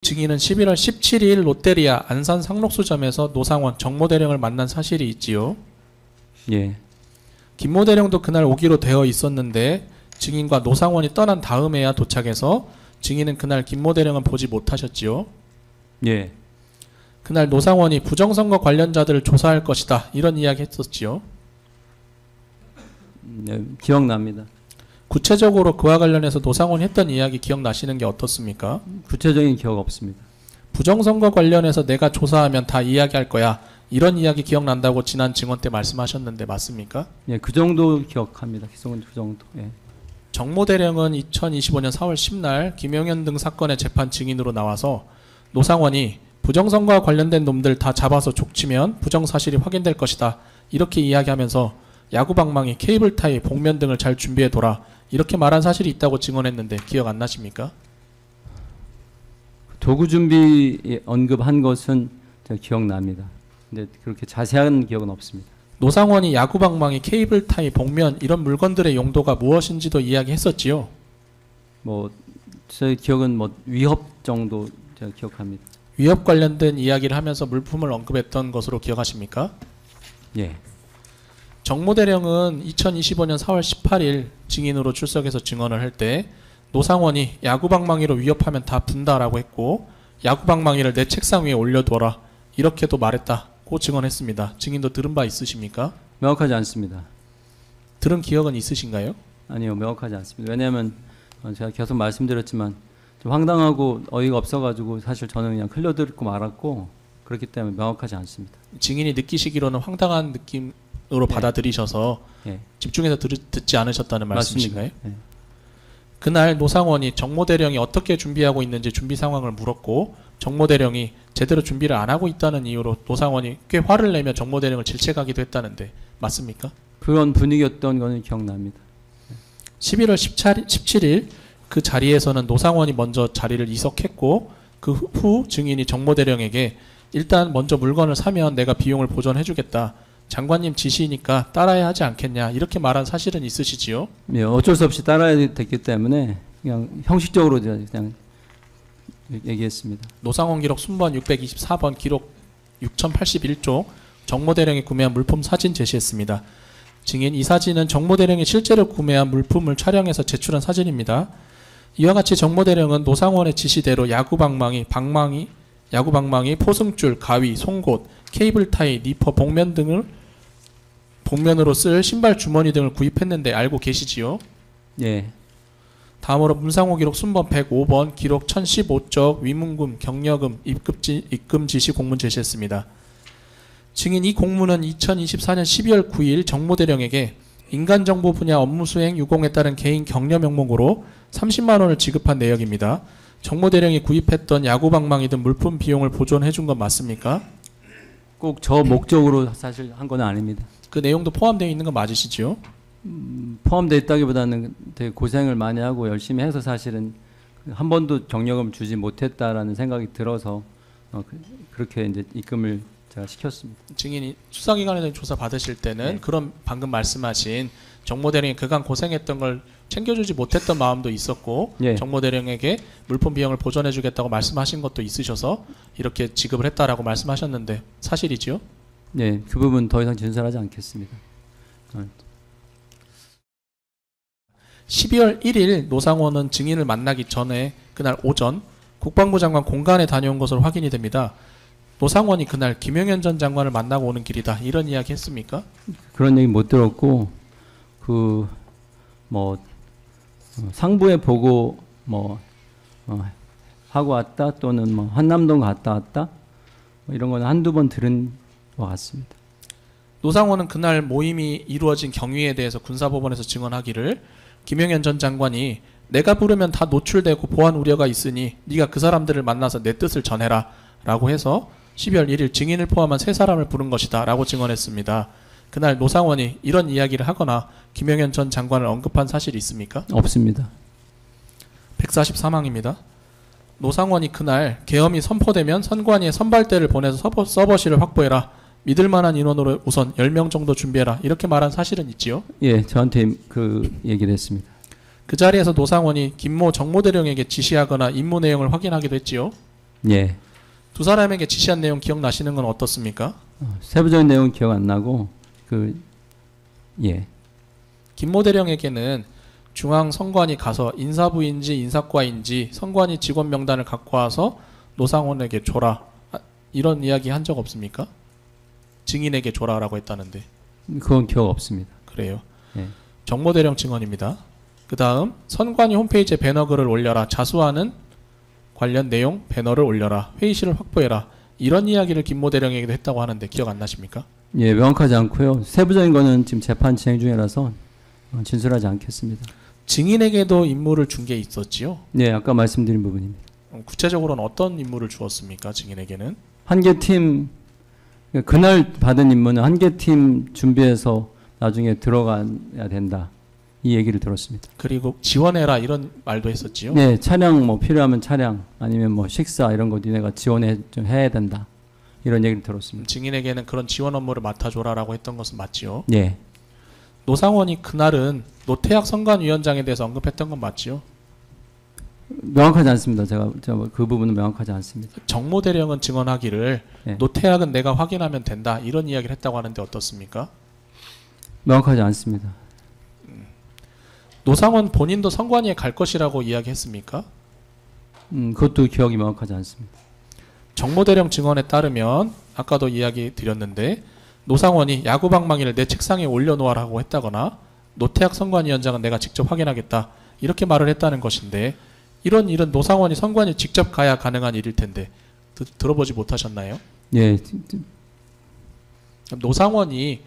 증인은 11월 17일 롯데리아 안산 상록수점에서 노상원 정모 대령을 만난 사실이 있지요. 예. 김모 대령도 그날 오기로 되어 있었는데 증인과 노상원이 떠난 다음에야 도착해서 증인은 그날 김모 대령은 보지 못하셨지요. 예. 그날 노상원이 부정선거 관련자들을 조사할 것이다 이런 이야기 했었지요. 네, 기억납니다. 구체적으로 그와 관련해서 노상원이 했던 이야기 기억나시는 게 어떻습니까? 구체적인 기억 없습니다. 부정선거 관련해서 내가 조사하면 다 이야기할 거야 이런 이야기 기억난다고 지난 증언 때 말씀하셨는데 맞습니까? 예, 그 정도 기억합니다. 그 정도. 예. 정모 대령은 2025년 4월 10날 김용현 등 사건의 재판 증인으로 나와서 노상원이 부정선거와 관련된 놈들 다 잡아서 족치면 부정사실이 확인될 것이다 이렇게 이야기하면서 야구방망이, 케이블타이, 복면 등을 잘 준비해둬라 이렇게 말한 사실이 있다고 증언했는데 기억 안 나십니까? 도구 준비 언급한 것은 제가 기억납니다. 근데 그렇게 자세한 기억은 없습니다. 노상원이 야구방망이, 케이블타이, 복면 이런 물건들의 용도가 무엇인지도 이야기했었지요. 뭐 제 기억은 뭐 위협 정도 제가 기억합니다. 위협 관련된 이야기를 하면서 물품을 언급했던 것으로 기억하십니까? 예. 정모 대령은 2025년 4월 18일 증인으로 출석해서 증언을 할 때 노상원이 야구방망이로 위협하면 다 분다라고 했고 야구방망이를 내 책상 위에 올려둬라 이렇게도 말했다고 증언했습니다. 증인도 들은 바 있으십니까? 명확하지 않습니다. 들은 기억은 있으신가요? 아니요, 명확하지 않습니다. 왜냐하면 제가 계속 말씀드렸지만 좀 황당하고 어이가 없어가지고 사실 저는 그냥 흘려듣고 말았고 그렇기 때문에 명확하지 않습니다. 증인이 느끼시기로는 황당한 느낌으로 받아들이셔서 집중해서 듣지 않으셨다는 말씀이신가요? 네. 그날 노상원이 정모 대령이 어떻게 준비하고 있는지 준비 상황을 물었고 정모 대령이 제대로 준비를 안 하고 있다는 이유로 노상원이 꽤 화를 내며 정모 대령을 질책하기도 했다는데 맞습니까? 그런 분위기였던 거는 기억납니다. 11월 17일 그 자리에서는 노상원이 먼저 자리를 이석했고 그 후 증인이 정모 대령에게 일단 먼저 물건을 사면 내가 비용을 보전해 주겠다. 장관님 지시니까 따라야 하지 않겠냐 이렇게 말한 사실은 있으시지요? 예, 어쩔 수 없이 따라야 됐기 때문에 그냥 형식적으로 그냥 얘기했습니다. 노상원 기록 순번 624번 기록 6081쪽 정모 대령이 구매한 물품 사진 제시했습니다. 증인 이 사진은 정모 대령이 실제로 구매한 물품을 촬영해서 제출한 사진입니다. 이와 같이 정모 대령은 노상원의 지시대로 야구방망이, 야구방망이, 포승줄, 가위, 송곳, 케이블타이, 니퍼, 복면 등을 복면으로 쓸 신발 주머니 등을 구입했는데 알고 계시지요? 예. 다음으로 문상호 기록 순번 105번 기록 1015쪽 위문금, 경력금, 입금 지시 공문 제시했습니다. 증인 이 공문은 2024년 12월 9일 정모 대령에게 인간정보 분야 업무 수행 유공에 따른 개인 격려 명목으로 30만 원을 지급한 내역입니다. 정모 대령이 구입했던 야구방망이 등 물품 비용을 보존해 준 건 맞습니까? 꼭 저 목적으로 사실 한 건 아닙니다. 그 내용도 포함되어 있는 건 맞으시죠? 포함되어 있다기보다는 되게 고생을 많이 하고 열심히 해서 사실은 한 번도 경력을 주지 못했다라는 생각이 들어서 그렇게 이제 입금을 제가 시켰습니다. 증인이 수사기관에 대한 조사 받으실 때는 그런 방금 말씀하신 정모 대령이 그간 고생했던 걸 챙겨주지 못했던 마음도 있었고 정모 대령에게 물품 비용을 보전해 주겠다고 말씀하신 것도 있으셔서 이렇게 지급을 했다라고 말씀하셨는데 사실이지요? 네, 그 부분 더 이상 진술하지 않겠습니다. 12월 1일 노상원은 증인을 만나기 전에 그날 오전 국방부 장관 공간에 다녀온 것으로 확인이 됩니다. 노상원이 그날 김용현 전 장관을 만나고 오는 길이다 이런 이야기 했습니까? 그런 얘기 못 들었고 그 뭐 상부에 보고 뭐 하고 왔다 또는 뭐 한남동 갔다 왔다 뭐 이런 거는 한두 번 들은 것 같습니다. 노상원은 그날 모임이 이루어진 경위에 대해서 군사법원에서 증언하기를 김용현 전 장관이 내가 부르면 다 노출되고 보안 우려가 있으니 네가 그 사람들을 만나서 내 뜻을 전해라 라고 해서 12월 1일 증인을 포함한 3사람을 부른 것이다 라고 증언했습니다. 그날 노상원이 이런 이야기를 하거나 김용현 전 장관을 언급한 사실이 있습니까? 없습니다. 144망입니다. 노상원이 그날 계엄이 선포되면 선관위에 선발대를 보내서 서버실을 확보해라. 믿을만한 인원으로 우선 10명 정도 준비해라. 이렇게 말한 사실은 있지요? 예, 저한테 그 얘기를 했습니다. 그 자리에서 노상원이 김모 정모 대령에게 지시하거나 임무 내용을 확인하기도 했지요. 예. 두 사람에게 지시한 내용 기억나시는 건 어떻습니까? 세부적인 내용은 기억 안 나고 예. 김모 대령에게는 중앙 선관위 가서 인사부인지 인사과인지 선관위 직원 명단을 갖고 와서 노상원에게 줘라. 이런 이야기 한 적 없습니까? 증인에게 줘라라고 했다는데. 그건 기억 없습니다. 그래요. 예. 정모 대령 증언입니다. 그 다음 선관위 홈페이지에 배너글을 올려라. 자수하는 관련 내용 배너를 올려라. 회의실을 확보해라. 이런 이야기를 김모 대령에게도 했다고 하는데 기억 안 나십니까? 예, 명확하지 않고요. 세부적인 거는 지금 재판 진행 중이라서 진술하지 않겠습니다. 증인에게도 임무를 준 게 있었지요? 네, 아까 말씀드린 부분입니다. 구체적으로는 어떤 임무를 주었습니까? 증인에게는? 한 개 팀, 그날 받은 임무는 한 개 팀 준비해서 나중에 들어가야 된다. 이 얘기를 들었습니다. 그리고 지원해라 이런 말도 했었지요? 네, 차량 뭐 필요하면 차량 아니면 뭐 식사 이런 거 니네가 지원해 좀 해야 된다. 이런 얘기를 들었습니다. 증인에게는 그런 지원 업무를 맡아줘라라고 했던 것은 맞지요? 네. 노상원이 그날은 노태학 선관위원장에 대해서 언급했던 건 맞지요? 명확하지 않습니다. 제가 그 부분은 명확하지 않습니다. 정모 대령은 증언하기를 네. 노태학은 내가 확인하면 된다 이런 이야기를 했다고 하는데 어떻습니까? 명확하지 않습니다. 노상원 본인도 선관위에 갈 것이라고 이야기했습니까? 그것도 기억이 명확하지 않습니다. 정모 대령 증언에 따르면 아까도 이야기 드렸는데 노상원이 야구방망이를 내 책상에 올려놓으라고 했다거나 노태학 선관위원장은 내가 직접 확인하겠다 이렇게 말을 했다는 것인데 이런 일은 노상원이 선관위 직접 가야 가능한 일일 텐데 들어보지 못하셨나요? 예, 노상원이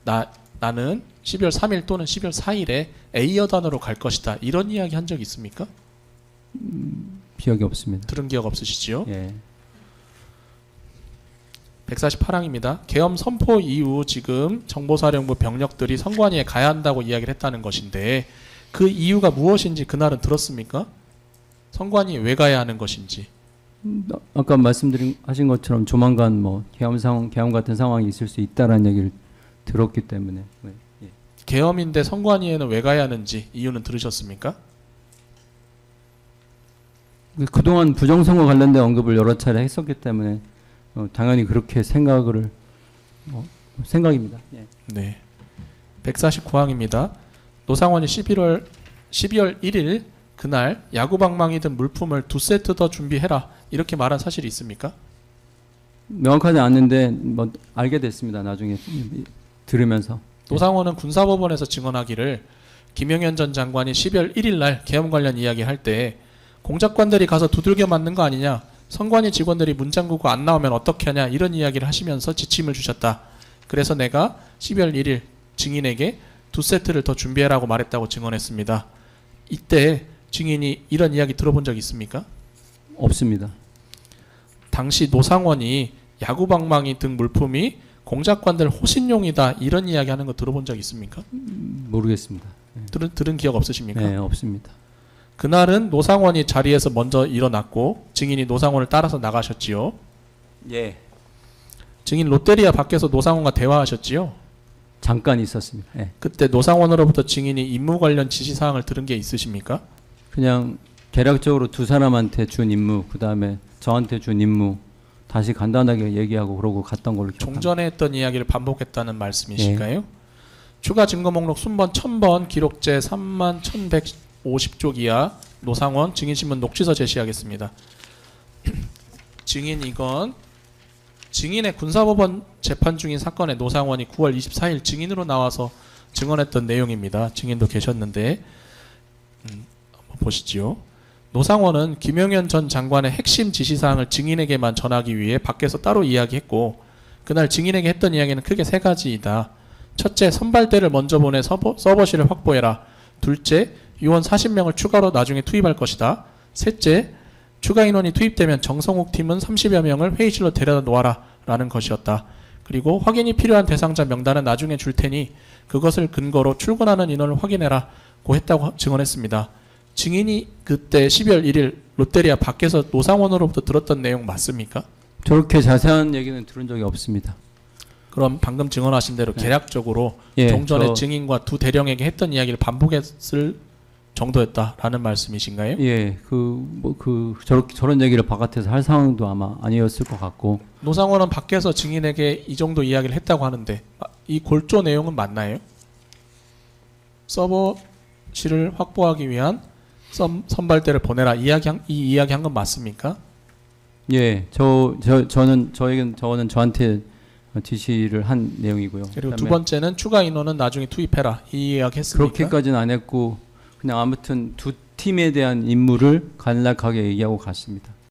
나는 12월 3일 또는 12월 4일에 A여단으로 갈 것이다 이런 이야기 한 적 있습니까? 기억이 없습니다. 들은 기억 없으시지요? 예. 148항입니다. 계엄 선포 이후 지금 정보사령부 병력들이 선관위에 가야 한다고 이야기를 했다는 것인데 그 이유가 무엇인지 그날은 들었습니까? 선관위에 왜 가야 하는 것인지. 아까 하신 것처럼 조만간 뭐 계엄 같은 상황이 있을 수 있다라는 얘기를 들었기 때문에. 예. 계엄인데 선관위에는 왜 가야 하는지 이유는 들으셨습니까? 그동안 부정선거 관련된 언급을 여러 차례 했었기 때문에 당연히 그렇게 생각입니다. 예. 네. 149항입니다. 노상원이 12월 1일 그날 야구방망이 등 물품을 2세트 더 준비해라 이렇게 말한 사실이 있습니까? 명확하지 않는데 뭐 알게 됐습니다. 나중에 들으면서. 노상원은 군사법원에서 증언하기를 김영현 전 장관이 12월 1일 날 계엄 관련 이야기할 때 공작관들이 가서 두들겨 맞는 거 아니냐, 선관위 직원들이 문 잠그고 안 나오면 어떻게 하냐 이런 이야기를 하시면서 지침을 주셨다. 그래서 내가 12월 1일 증인에게 2세트를 더 준비해라고 말했다고 증언했습니다. 이때 증인이 이런 이야기 들어본 적 있습니까? 없습니다. 당시 노상원이 야구방망이 등 물품이 공작관들 호신용이다 이런 이야기 하는 거 들어본 적 있습니까? 모르겠습니다. 들은 기억 없으십니까? 네, 없습니다. 그날은 노상원이 자리에서 먼저 일어났고 증인이 노상원을 따라서 나가셨지요. 예. 증인 롯데리아 밖에서 노상원과 대화하셨지요. 잠깐 있었습니다. 예. 그때 노상원으로부터 증인이 임무 관련 지시사항을 들은 게 있으십니까? 그냥 개략적으로 두 사람한테 준 임무, 그 다음에 저한테 준 임무 다시 간단하게 얘기하고 그러고 갔던 걸로 기억합니다. 종전에 했던 이야기를 반복했다는 말씀이실까요? 추가 증거 목록 순번 1000번 기록제 31,150쪽 이하 노상원 증인신문 녹취서 제시하겠습니다. 증인 이건 증인의 군사법원 재판 중인 사건에 노상원이 9월 24일 증인으로 나와서 증언했던 내용입니다. 증인도 계셨는데 한번 보시지요. 노상원은 김영현 전 장관의 핵심 지시사항을 증인에게만 전하기 위해 밖에서 따로 이야기했고 그날 증인에게 했던 이야기는 크게 세 가지이다. 첫째, 선발대를 먼저 보내 서버실을 확보해라. 둘째, 요원 40명을 추가로 나중에 투입할 것이다. 셋째, 추가 인원이 투입되면 정성욱 팀은 30여 명을 회의실로 데려다 놓아라 라는 것이었다. 그리고 확인이 필요한 대상자 명단은 나중에 줄 테니 그것을 근거로 출근하는 인원을 확인해라 고 했다고 증언했습니다. 증인이 그때 12월 1일 롯데리아 밖에서 노상원으로부터 들었던 내용 맞습니까? 저렇게 자세한 얘기는 들은 적이 없습니다. 그럼 방금 증언하신 대로 네. 계략적으로 예, 종전에 증인과 두 대령에게 했던 이야기를 반복했을 정도였다라는 말씀이신가요? 예, 저런 얘기를 바깥에서 할 상황도 아마 아니었을 것 같고. 노상원은 밖에서 증인에게 이 정도 이야기를 했다고 하는데 이 골조 내용은 맞나요? 서버실을 확보하기 위한 선발대를 보내라 이 이야기한 건 맞습니까? 예, 저는 저한테 지시를 한 내용이고요. 그리고 두 번째는 추가 인원은 나중에 투입해라 이 이야기 했습니까? 그렇게까지는 안 했고 그냥 아무튼 두 팀에 대한 임무를 간략하게 얘기하고 갔습니다.